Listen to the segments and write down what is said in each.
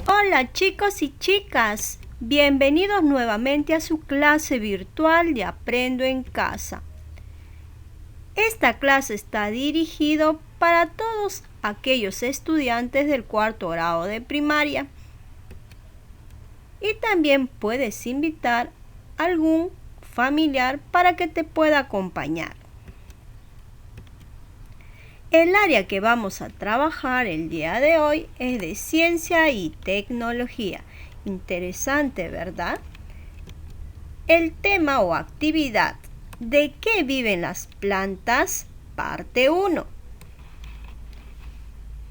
Hola chicos y chicas, bienvenidos nuevamente a su clase virtual de Aprendo en Casa. Esta clase está dirigida para todos aquellos estudiantes del cuarto grado de primaria. Y también puedes invitar a algún familiar para que te pueda acompañar. El área que vamos a trabajar el día de hoy es de ciencia y tecnología. Interesante, ¿verdad? El tema o actividad: ¿de qué viven las plantas? Parte 1.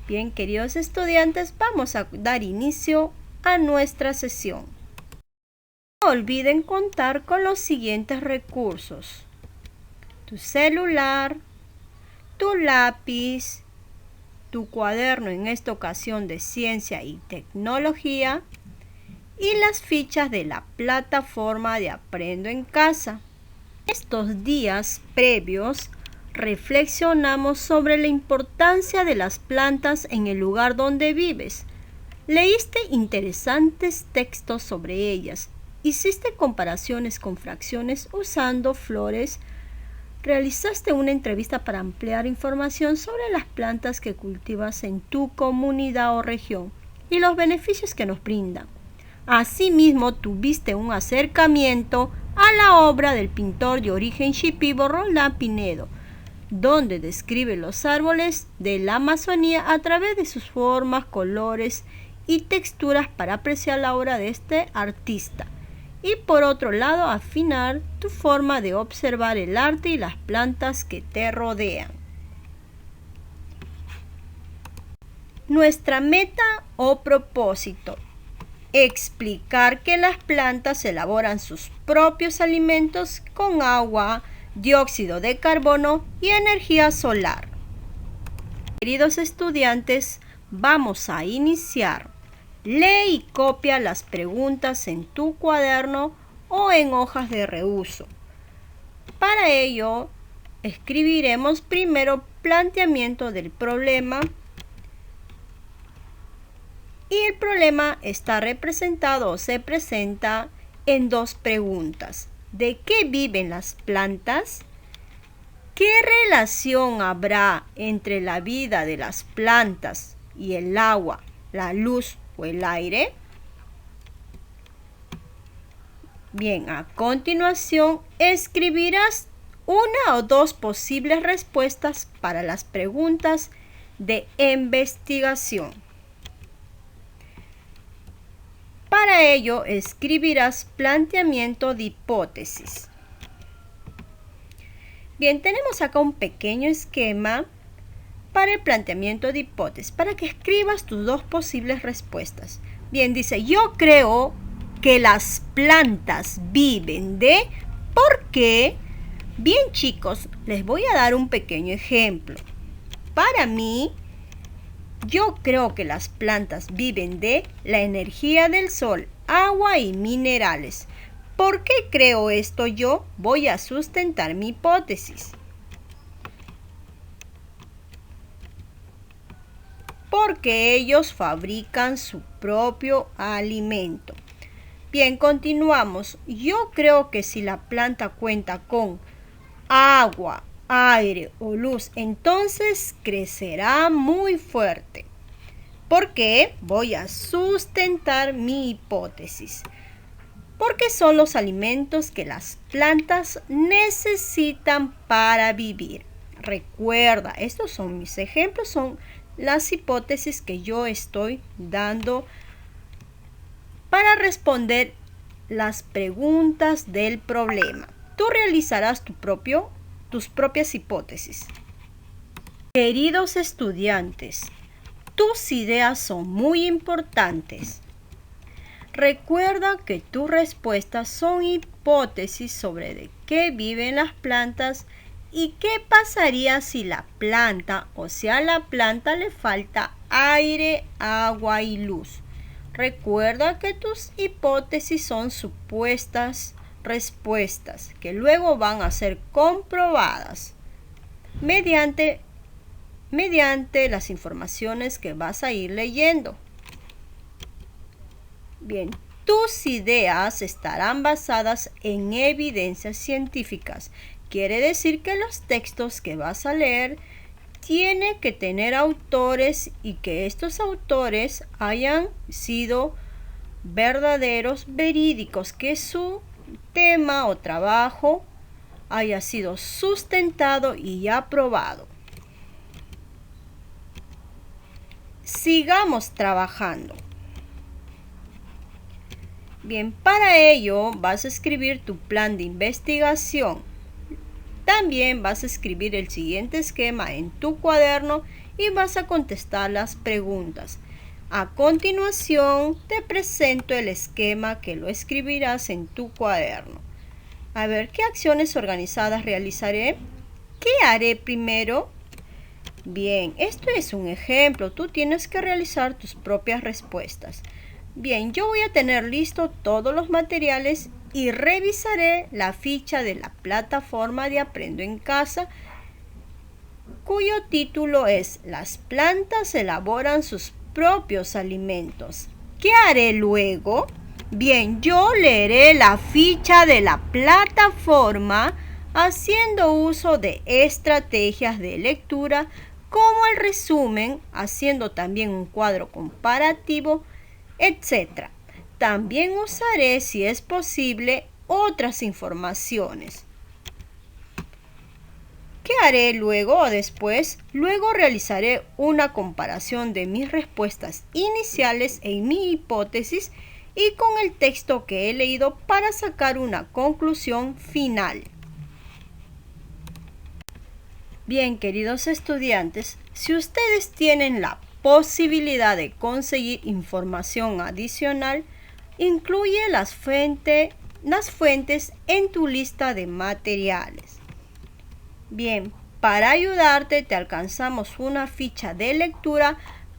Bien, queridos estudiantes, vamos a dar inicio a nuestra sesión. No olviden contar con los siguientes recursos: tu celular, tu lápiz, tu cuaderno, en esta ocasión de ciencia y tecnología, y las fichas de la plataforma de Aprendo en Casa. Estos días previos reflexionamos sobre la importancia de las plantas en el lugar donde vives. Leíste interesantes textos sobre ellas, hiciste comparaciones con fracciones usando flores, realizaste una entrevista para ampliar información sobre las plantas que cultivas en tu comunidad o región y los beneficios que nos brindan. Asimismo, tuviste un acercamiento a la obra del pintor de origen shipibo Roldán Pinedo, donde describe los árboles de la Amazonía a través de sus formas, colores y texturas para apreciar la obra de este artista. Y por otro lado, afinar tu forma de observar el arte y las plantas que te rodean. Nuestra meta o propósito: explicar que las plantas elaboran sus propios alimentos con agua, dióxido de carbono y energía solar. Queridos estudiantes, vamos a iniciar. Lee y copia las preguntas en tu cuaderno o en hojas de reuso. Para ello, escribiremos primero planteamiento del problema. Y el problema está representado o se presenta en dos preguntas: ¿de qué viven las plantas? ¿Qué relación habrá entre la vida de las plantas y el agua, la luz o el aire? Bien, a continuación escribirás una o dos posibles respuestas para las preguntas de investigación. Para ello, escribirás planteamiento de hipótesis. Bien, tenemos acá un pequeño esquema para el planteamiento de hipótesis, para que escribas tus dos posibles respuestas. Bien, dice: yo creo que las plantas viven de... ¿Por qué? Bien, chicos, les voy a dar un pequeño ejemplo. Para mí, yo creo que las plantas viven de la energía del sol, agua y minerales. ¿Por qué creo esto yo? Voy a sustentar mi hipótesis. Porque ellos fabrican su propio alimento. Bien, continuamos. Yo creo que si la planta cuenta con agua, aire o luz, entonces crecerá muy fuerte. ¿Por qué? Voy a sustentar mi hipótesis. Porque son los alimentos que las plantas necesitan para vivir. Recuerda, estos son mis ejemplos, son las hipótesis que yo estoy dando para responder las preguntas del problema. Tú realizarás tus propias hipótesis. Queridos estudiantes, tus ideas son muy importantes. Recuerda que tus respuestas son hipótesis sobre de qué viven las plantas y qué pasaría si la planta, o sea, a la planta le falta aire, agua y luz. Recuerda que tus hipótesis son supuestas respuestas que luego van a ser comprobadas mediante las informaciones que vas a ir leyendo. Bien, tus ideas estarán basadas en evidencias científicas. Quiere decir que los textos que vas a leer tienen que tener autores y que estos autores hayan sido verdaderos, verídicos, que su tema o trabajo haya sido sustentado y aprobado. Sigamos trabajando. Bien, para ello vas a escribir tu plan de investigación. También vas a escribir el siguiente esquema en tu cuaderno y vas a contestar las preguntas. A continuación te presento el esquema que lo escribirás en tu cuaderno. A ver, ¿qué acciones organizadas realizaré? ¿Qué haré primero? Bien, esto es un ejemplo. Tú tienes que realizar tus propias respuestas. Bien, yo voy a tener listo todos los materiales y revisaré la ficha de la plataforma de Aprendo en Casa, cuyo título es Las plantas elaboran sus propios alimentos. ¿Qué haré luego? Bien, yo leeré la ficha de la plataforma haciendo uso de estrategias de lectura como el resumen, haciendo también un cuadro comparativo, etc. También usaré, si es posible, otras informaciones. ¿Qué haré luego o después? Luego realizaré una comparación de mis respuestas iniciales en mi hipótesis y con el texto que he leído para sacar una conclusión final. Bien, queridos estudiantes, si ustedes tienen la posibilidad de conseguir información adicional, incluye las fuentes en tu lista de materiales. Bien, para ayudarte te alcanzamos una ficha de lectura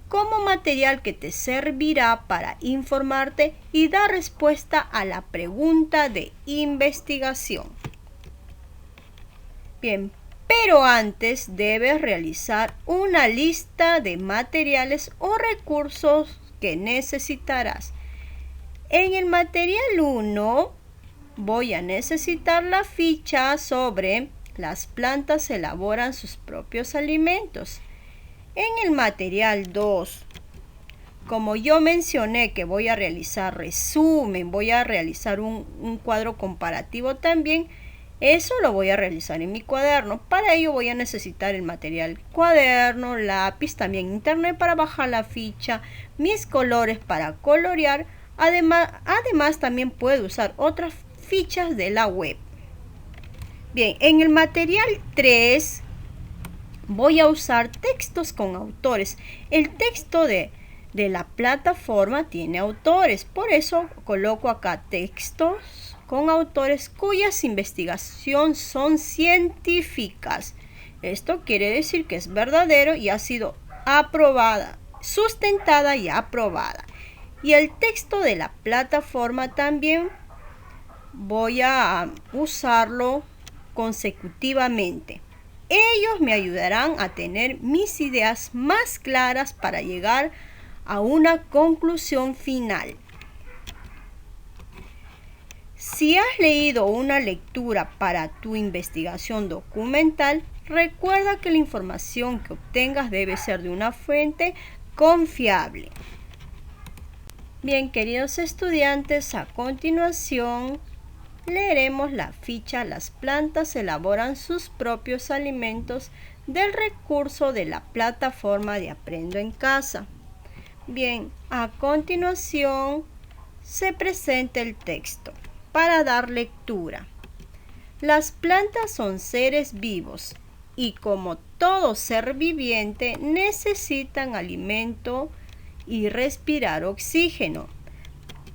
como material que te servirá para informarte y dar respuesta a la pregunta de investigación. Bien, pero antes debes realizar una lista de materiales o recursos que necesitarás. En el material 1 voy a necesitar la ficha sobre las plantas elaboran sus propios alimentos. En el material 2, como yo mencioné que voy a realizar resumen, voy a realizar un cuadro comparativo también, eso lo voy a realizar en mi cuaderno. Para ello voy a necesitar el material cuaderno, lápiz, también internet para bajar la ficha, mis colores para colorear. Además también puedo usar otras fichas de la web. Bien, en el material 3 voy a usar textos con autores. El texto de la plataforma tiene autores, por eso coloco acá textos con autores cuyas investigaciones son científicas. Esto quiere decir que es verdadero y ha sido aprobada, sustentada y aprobada. Y el texto de la plataforma también voy a usarlo consecutivamente. Ellos me ayudarán a tener mis ideas más claras para llegar a una conclusión final. Si has leído una lectura para tu investigación documental, recuerda que la información que obtengas debe ser de una fuente confiable. Bien, queridos estudiantes, a continuación leeremos la ficha Las plantas elaboran sus propios alimentos del recurso de la plataforma de Aprendo en Casa. Bien, a continuación se presenta el texto para dar lectura. Las plantas son seres vivos y como todo ser viviente necesitan alimento y respirar oxígeno.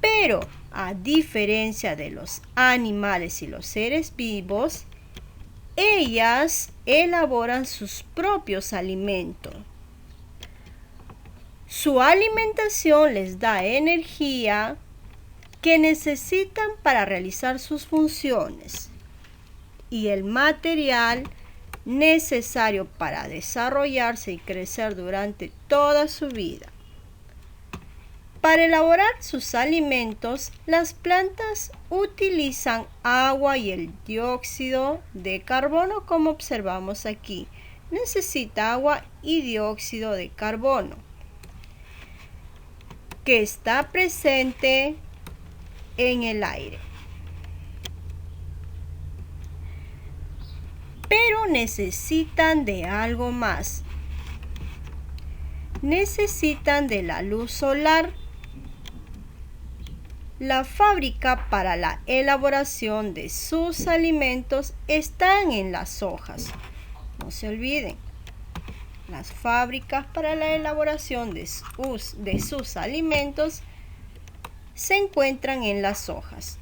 Pero a diferencia de los animales y los seres vivos, ellas elaboran sus propios alimentos. Su alimentación les da energía que necesitan para realizar sus funciones y el material necesario para desarrollarse y crecer durante toda su vida. Para elaborar sus alimentos, las plantas utilizan agua y el dióxido de carbono, como observamos aquí. Necesita agua y dióxido de carbono, que está presente en el aire. Pero necesitan de algo más. Necesitan de la luz solar. La fábrica para la elaboración de sus alimentos están en las hojas. No se olviden, las fábricas para la elaboración de sus alimentos se encuentran en las hojas.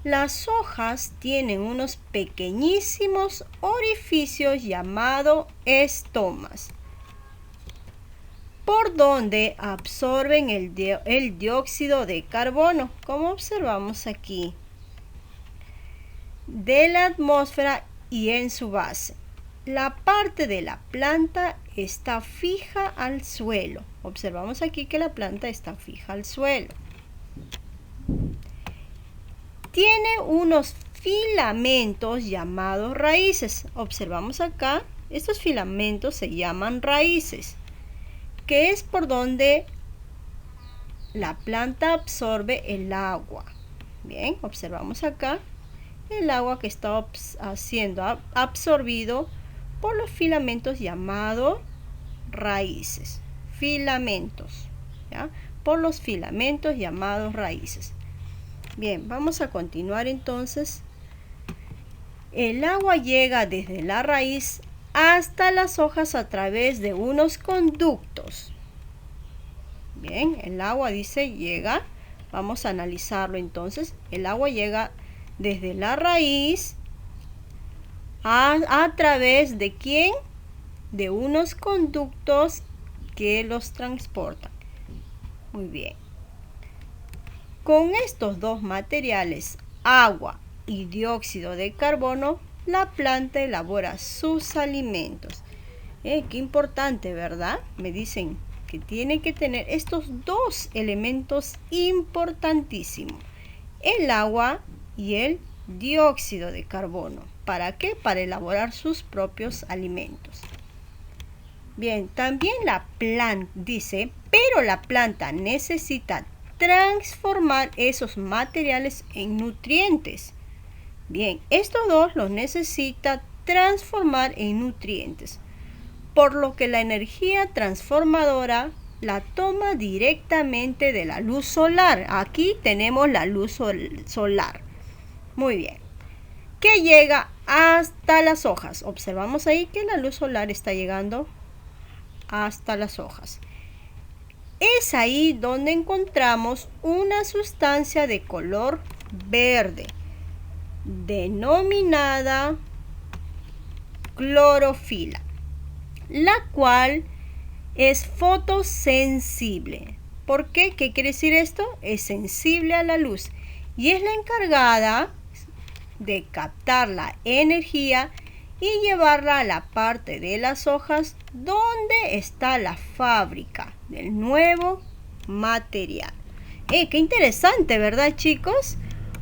Las hojas tienen unos pequeñísimos orificios llamados estomas, por donde absorben el dióxido de carbono, como observamos aquí, de la atmósfera y en su base. La parte de la planta está fija al suelo. Observamos aquí que la planta está fija al suelo. Tiene unos filamentos llamados raíces. Observamos acá, estos filamentos se llaman raíces, que es por donde la planta absorbe el agua. Bien, observamos acá el agua que está siendo absorbido por los filamentos llamados raíces. Filamentos, ¿ya? Por los filamentos llamados raíces. Bien, vamos a continuar entonces. El agua llega desde la raíz hasta las hojas a través de unos conductos. Bien, el agua dice llega. Vamos a analizarlo entonces. El agua llega desde la raíz a través de ¿quién? De unos conductos que los transportan. Muy bien. Con estos dos materiales, agua y dióxido de carbono, la planta elabora sus alimentos. Qué importante, ¿verdad? Me dicen que tiene que tener estos dos elementos importantísimos: el agua y el dióxido de carbono. ¿Para qué? Para elaborar sus propios alimentos. Bien, también la planta dice, pero la planta necesita transformar esos materiales en nutrientes. Bien, estos dos los necesita transformar en nutrientes, por lo que la energía transformadora la toma directamente de la luz solar. Aquí tenemos la luz solar. Muy bien. Que llega hasta las hojas. Observamos ahí que la luz solar está llegando hasta las hojas. Es ahí donde encontramos una sustancia de color verde, denominada clorofila, la cual es fotosensible. ¿Por qué? ¿Qué quiere decir esto? Es sensible a la luz y es la encargada de captar la energía y llevarla a la parte de las hojas donde está la fábrica del nuevo material. Qué interesante, ¿verdad, chicos?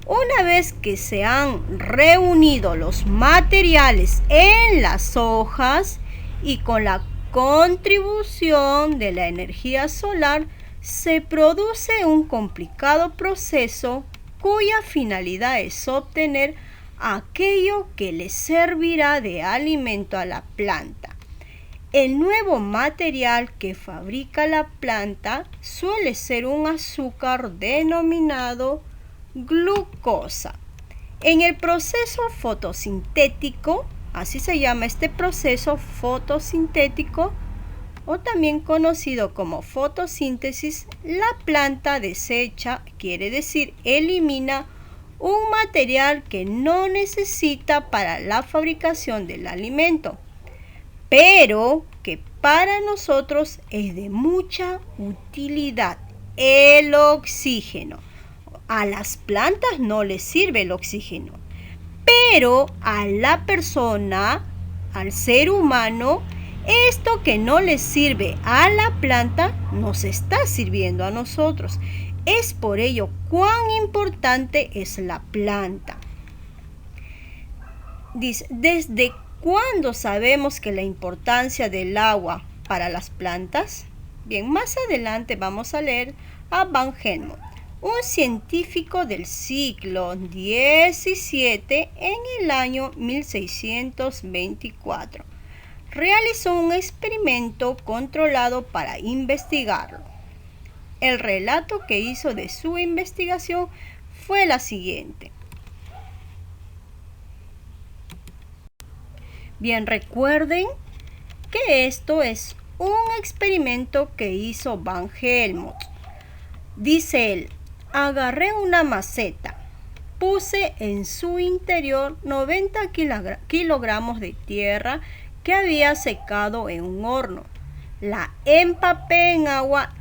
Una vez que se han reunido los materiales en las hojas y con la contribución de la energía solar, se produce un complicado proceso cuya finalidad es obtener aquello que le servirá de alimento a la planta. El nuevo material que fabrica la planta suele ser un azúcar denominado glucosa. En el proceso fotosintético, así se llama este proceso fotosintético, o también conocido como fotosíntesis, la planta desecha, quiere decir elimina, un material que no necesita para la fabricación del alimento, pero que para nosotros es de mucha utilidad: el oxígeno. A las plantas no les sirve el oxígeno, pero a la persona, al ser humano, Esto que no le sirve a la planta nos está sirviendo a nosotros. Es por ello cuán importante es la planta. Dice, ¿desde cuándo sabemos que la importancia del agua para las plantas? Bien, más adelante vamos a leer a Van Helmont, un científico del siglo XVII en el año 1624. Realizó un experimento controlado para investigarlo. El relato que hizo de su investigación fue la siguiente. Bien, recuerden que esto es un experimento que hizo Van Helmont. Dice él, agarré una maceta, puse en su interior 90 kilogramos de tierra que había secado en un horno. La empapé en agua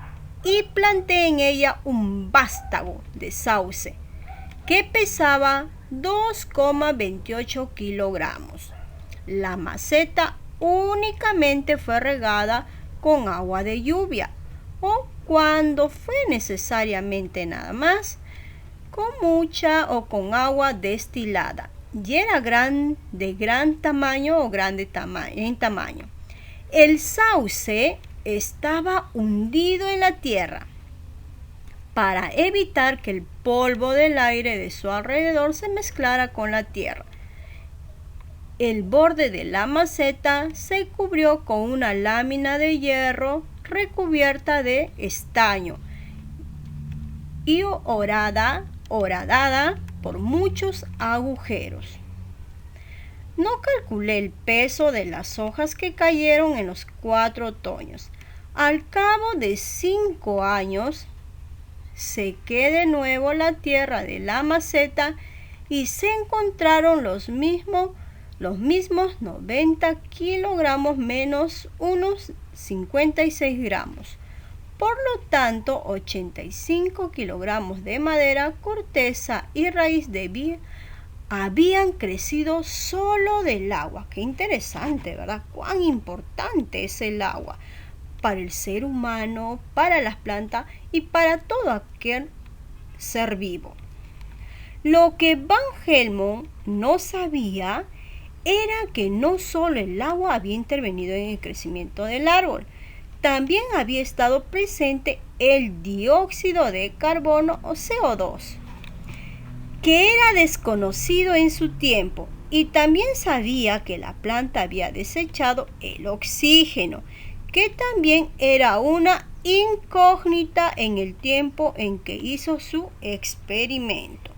y planté en ella un vástago de sauce que pesaba 2,28 kilogramos. La maceta únicamente fue regada con agua de lluvia o cuando fue necesariamente nada más, con mucha o con agua destilada, y era de gran tamaño o grande en tamaño. El sauce estaba hundido en la tierra para evitar que el polvo del aire de su alrededor se mezclara con la tierra. El borde de la maceta se cubrió con una lámina de hierro recubierta de estaño y horadada por muchos agujeros. No calculé el peso de las hojas que cayeron en los 4 otoños. Al cabo de 5 años, sequé de nuevo la tierra de la maceta y se encontraron los mismos 90 kilogramos menos unos 56 gramos. Por lo tanto, 85 kilogramos de madera, corteza y raíz habían crecido solo del agua. Qué interesante, ¿verdad? Cuán importante es el agua para el ser humano, para las plantas y para todo aquel ser vivo. Lo que Van Helmont no sabía era que no solo el agua había intervenido en el crecimiento del árbol, también había estado presente el dióxido de carbono o CO2, que era desconocido en su tiempo, y también sabía que la planta había desechado el oxígeno, que también era una incógnita en el tiempo en que hizo su experimento.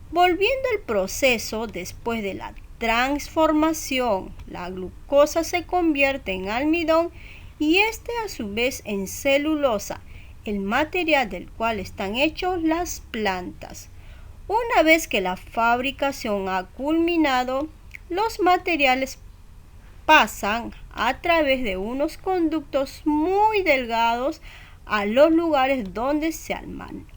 Volviendo al proceso, después de la transformación, la glucosa se convierte en almidón y este a su vez en celulosa, el material del cual están hechos las plantas. Una vez que la fabricación ha culminado, los materiales pasan a través de unos conductos muy delgados a los lugares donde se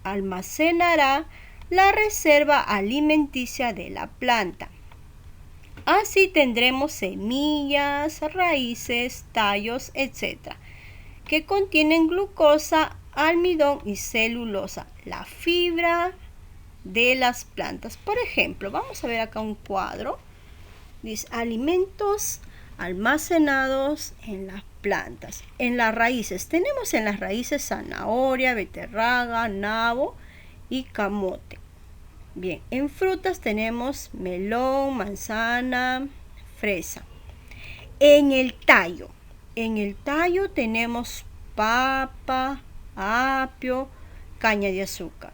almacenará la reserva alimenticia de la planta. Así tendremos semillas, raíces, tallos, etc., que contienen glucosa, almidón y celulosa, la fibra de las plantas. Por ejemplo, vamos a ver acá un cuadro. Dice alimentos almacenados en las plantas. En las raíces, tenemos en las raíces zanahoria, beterraga, nabo y camote. Bien, en frutas tenemos melón, manzana, fresa. En el tallo tenemos papa, apio, caña de azúcar.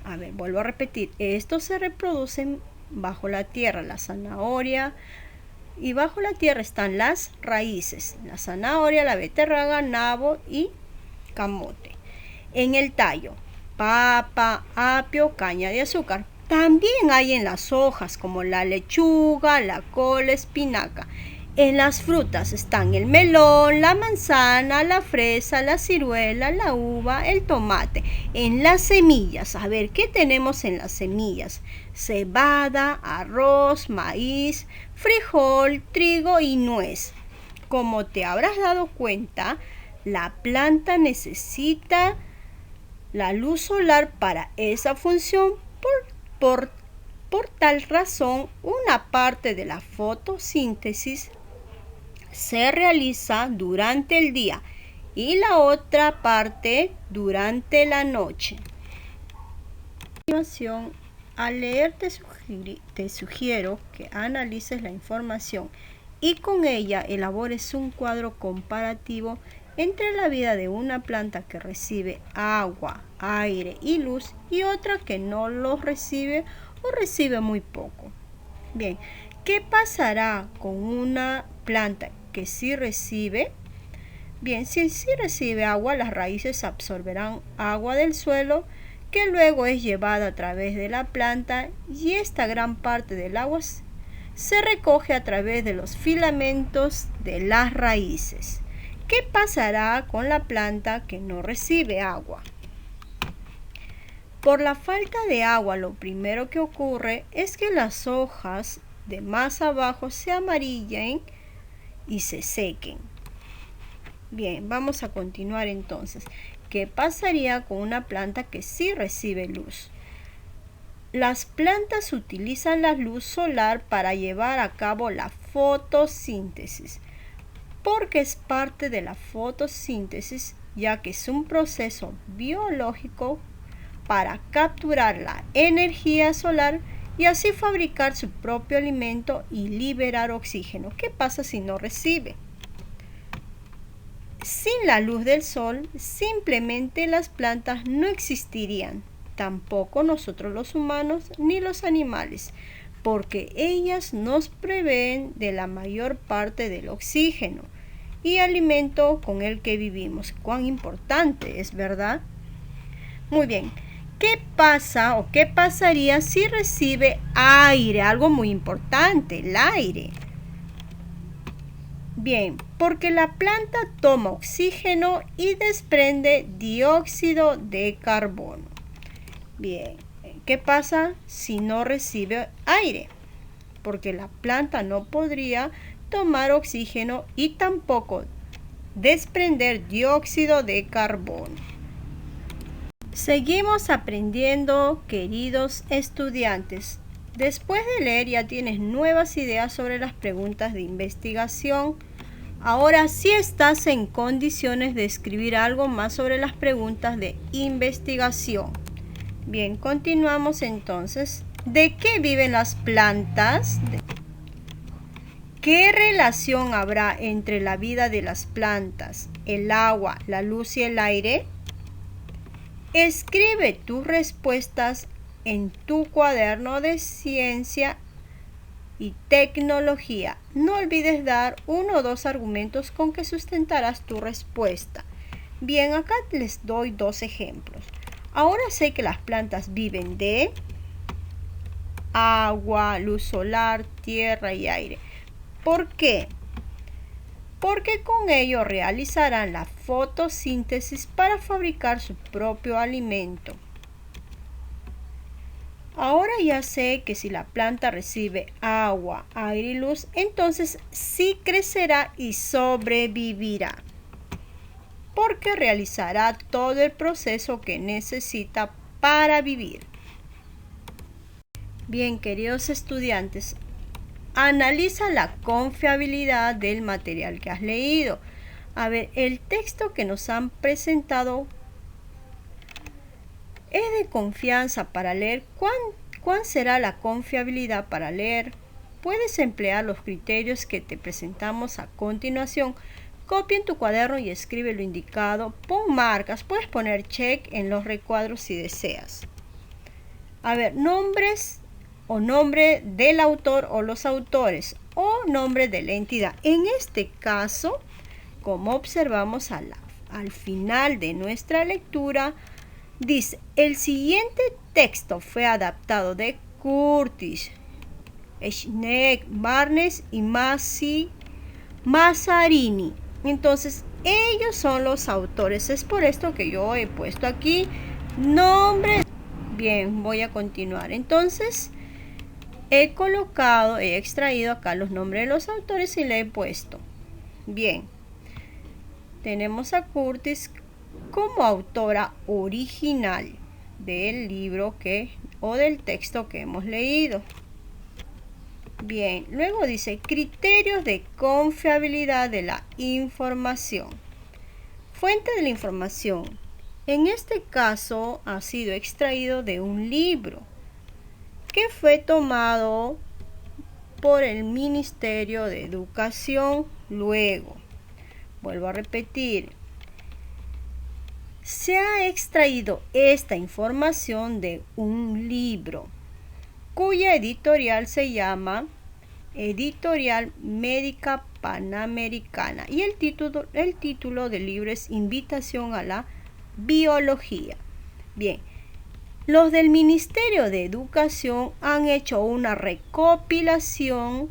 A ver, vuelvo a repetir, estos se reproducen bajo la tierra, la zanahoria, y bajo la tierra están las raíces, la zanahoria, la beterraga, nabo y camote. En el tallo, papa, apio, caña de azúcar. También hay en las hojas como la lechuga, la col, espinaca. En las frutas están el melón, la manzana, la fresa, la ciruela, la uva, el tomate. En las semillas, a ver, ¿qué tenemos en las semillas? Cebada, arroz, maíz, frijol, trigo y nuez. Como te habrás dado cuenta, la planta necesita la luz solar para esa función. Por tal razón, una parte de la fotosíntesis se realiza durante el día y la otra parte durante la noche. A continuación, al leer te sugiero que analices la información y con ella elabores un cuadro comparativo entre la vida de una planta que recibe agua, aire y luz y otra que no los recibe o recibe muy poco. Bien, ¿qué pasará con una planta que sí recibe? Bien, si sí recibe agua, las raíces absorberán agua del suelo que luego es llevada a través de la planta y esta gran parte del agua se recoge a través de los filamentos de las raíces. ¿Qué pasará con la planta que no recibe agua? Por la falta de agua, lo primero que ocurre es que las hojas de más abajo se amarillen y se sequen. Bien, vamos a continuar entonces. ¿Qué pasaría con una planta que sí recibe luz? Las plantas utilizan la luz solar para llevar a cabo la fotosíntesis, porque es parte de la fotosíntesis, ya que es un proceso biológico para capturar la energía solar y así fabricar su propio alimento y liberar oxígeno. ¿Qué pasa si no recibe? Sin la luz del sol, simplemente las plantas no existirían, tampoco nosotros los humanos ni los animales, porque ellas nos proveen de la mayor parte del oxígeno y alimento con el que vivimos. Cuán importante es, ¿verdad? Muy bien. ¿Qué pasa o qué pasaría si recibe aire? Algo muy importante, el aire. Bien, porque la planta toma oxígeno y desprende dióxido de carbono. Bien, ¿qué pasa si no recibe aire? Porque la planta no podría tomar oxígeno y tampoco desprender dióxido de carbono. Seguimos aprendiendo, queridos estudiantes. Después de leer ya tienes nuevas ideas sobre las preguntas de investigación. Ahora sí estás en condiciones de escribir algo más sobre las preguntas de investigación. Bien, continuamos entonces. ¿De qué viven las plantas? ¿Qué relación habrá entre la vida de las plantas, el agua, la luz y el aire? Escribe tus respuestas en tu cuaderno de ciencia y tecnología. No olvides dar 1 o 2 argumentos con que sustentarás tu respuesta. Bien, acá les doy 2 ejemplos. Ahora sé que las plantas viven de agua, luz solar, tierra y aire. ¿Por qué? Porque con ello realizarán la fotosíntesis para fabricar su propio alimento. Ahora ya sé que si la planta recibe agua, aire y luz, entonces sí crecerá y sobrevivirá, porque realizará todo el proceso que necesita para vivir. Bien, queridos estudiantes, analiza la confiabilidad del material que has leído. A ver, el texto que nos han presentado es de confianza para leer. ¿Cuál será la confiabilidad para leer? Puedes emplear los criterios que te presentamos a continuación. Copia en tu cuaderno y escribe lo indicado. Pon marcas. Puedes poner check en los recuadros si deseas. A ver, nombres o nombre del autor o los autores o nombre de la entidad. En este caso, como observamos al final de nuestra lectura, dice, el siguiente texto fue adaptado de Curtis, Schneck, Barnes y Mazzarini. Entonces, ellos son los autores. Es por esto que yo he puesto aquí nombre. Bien, voy a continuar. Entonces, he extraído acá los nombres de los autores y le he puesto Bien, tenemos a Curtis como autora original del libro o del texto que hemos leído. Bien, luego dice criterios de confiabilidad de la información. Fuente de la información. En este caso ha sido extraído de un libro que fue tomado por el Ministerio de Educación. Luego, vuelvo a repetir, se ha extraído esta información de un libro cuya editorial se llama Editorial Médica Panamericana y el título del libro es Invitación a la Biología. Bien, los del Ministerio de Educación han hecho una recopilación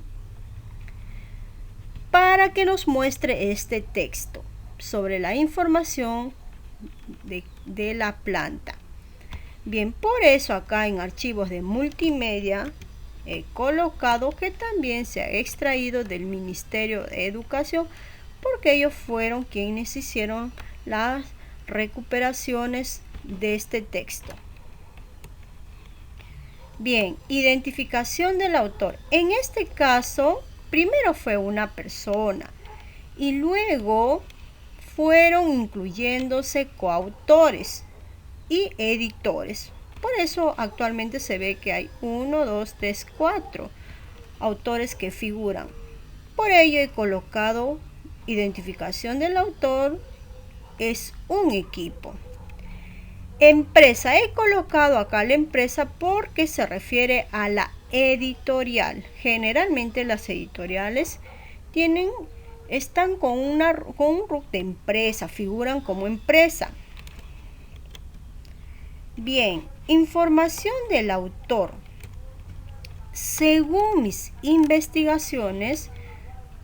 para que nos muestre este texto sobre la información de la planta. Bien, por eso acá en archivos de multimedia he colocado que también se ha extraído del Ministerio de Educación porque ellos fueron quienes hicieron las recuperaciones de este texto. Bien, identificación del autor. En este caso, primero fue una persona y luego fueron incluyéndose coautores y editores. Por eso actualmente se ve que hay 1, 2, 3, 4 autores que figuran. Por ello he colocado identificación del autor es un equipo. Empresa, he colocado acá la empresa porque se refiere a la editorial. Generalmente las editoriales están con un RUC de empresa, figuran como empresa. Bien, información del autor. Según mis investigaciones,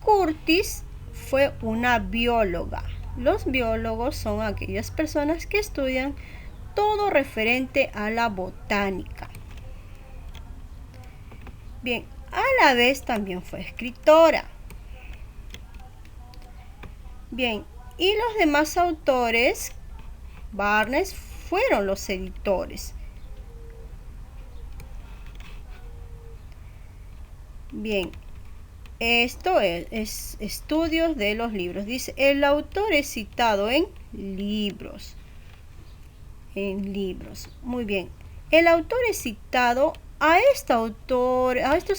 Curtis fue una bióloga. Los biólogos son aquellas personas que estudian todo referente a la botánica. Bien, a la vez también fue escritora. Bien, y los demás autores, Barnes, fueron los editores. Bien, esto es estudios de los libros. Dice, el autor es citado en libros. Muy bien. El autor es citado a estos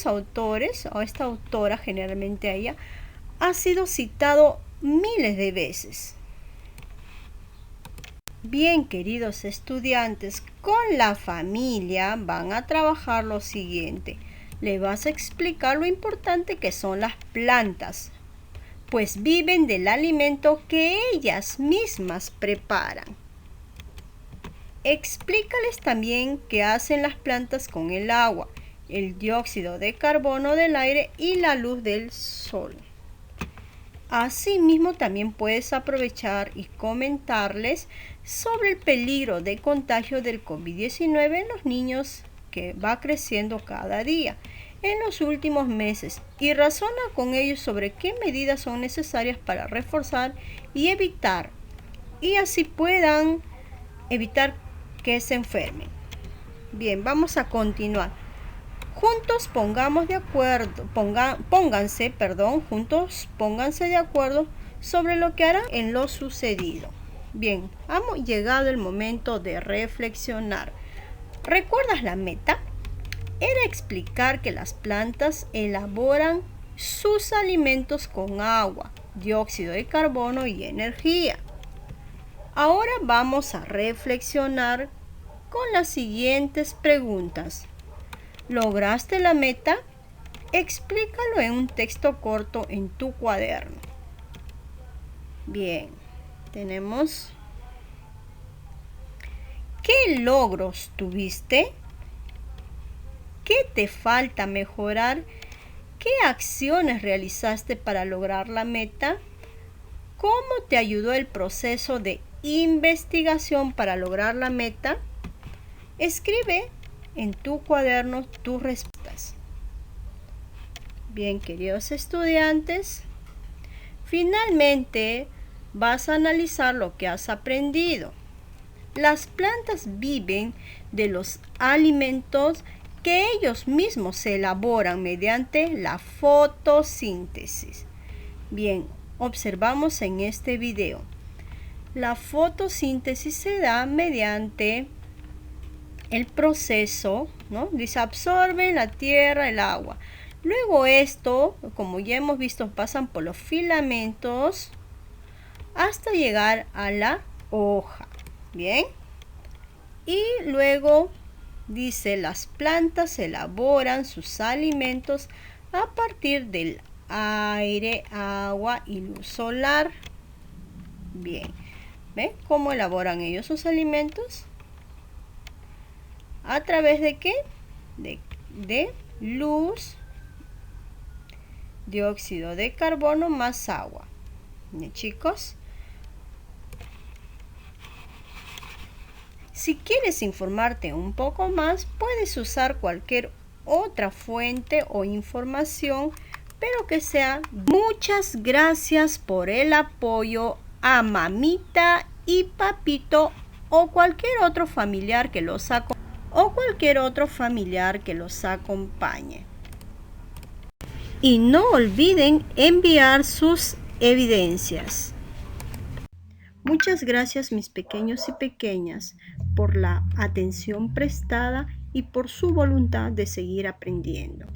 autores, a esta autora, generalmente a ella, ha sido citado miles de veces. Bien, queridos estudiantes, con la familia van a trabajar lo siguiente. Le vas a explicar lo importante que son las plantas, pues viven del alimento que ellas mismas preparan. Explícales también qué hacen las plantas con el agua, el dióxido de carbono del aire y la luz del sol. Asimismo, también puedes aprovechar y comentarles sobre el peligro de contagio del COVID-19 en los niños que va creciendo cada día en los últimos meses y razona con ellos sobre qué medidas son necesarias para reforzar y evitar, y así puedan evitar que se enfermen. Bien, vamos a continuar. Juntos pónganse de acuerdo sobre lo que harán en lo sucedido. Bien, hemos llegado el momento de reflexionar. ¿Recuerdas la meta? Era explicar que las plantas elaboran sus alimentos con agua, dióxido de carbono y energía. Ahora vamos a reflexionar con las siguientes preguntas. ¿Lograste la meta? Explícalo en un texto corto en tu cuaderno. Bien, tenemos ¿qué logros tuviste? ¿Qué te falta mejorar? ¿Qué acciones realizaste para lograr la meta? ¿Cómo te ayudó el proceso de investigación para lograr la meta? Escribe en tu cuaderno tus respuestas. Bien, queridos estudiantes, Finalmente, vas a analizar lo que has aprendido. Las plantas viven de los alimentos que ellos mismos se elaboran mediante la fotosíntesis. Bien, observamos en este video. La fotosíntesis se da mediante el proceso, ¿no? Dice, absorben la tierra, el agua. Luego esto, como ya hemos visto, pasan por los filamentos hasta llegar a la hoja. Bien. Y luego dice, las plantas elaboran sus alimentos a partir del aire, agua y luz solar. Bien. ¿Ven cómo elaboran ellos sus alimentos? ¿A través de qué? De luz, dióxido de carbono más agua. ¿Bien, chicos? Si quieres informarte un poco más, puedes usar cualquier otra fuente o información, pero que sea. Muchas gracias por el apoyo a mamita y papito o cualquier otro familiar que los acompañe. Y no olviden enviar sus evidencias. Muchas gracias, mis pequeños y pequeñas, por la atención prestada y por su voluntad de seguir aprendiendo.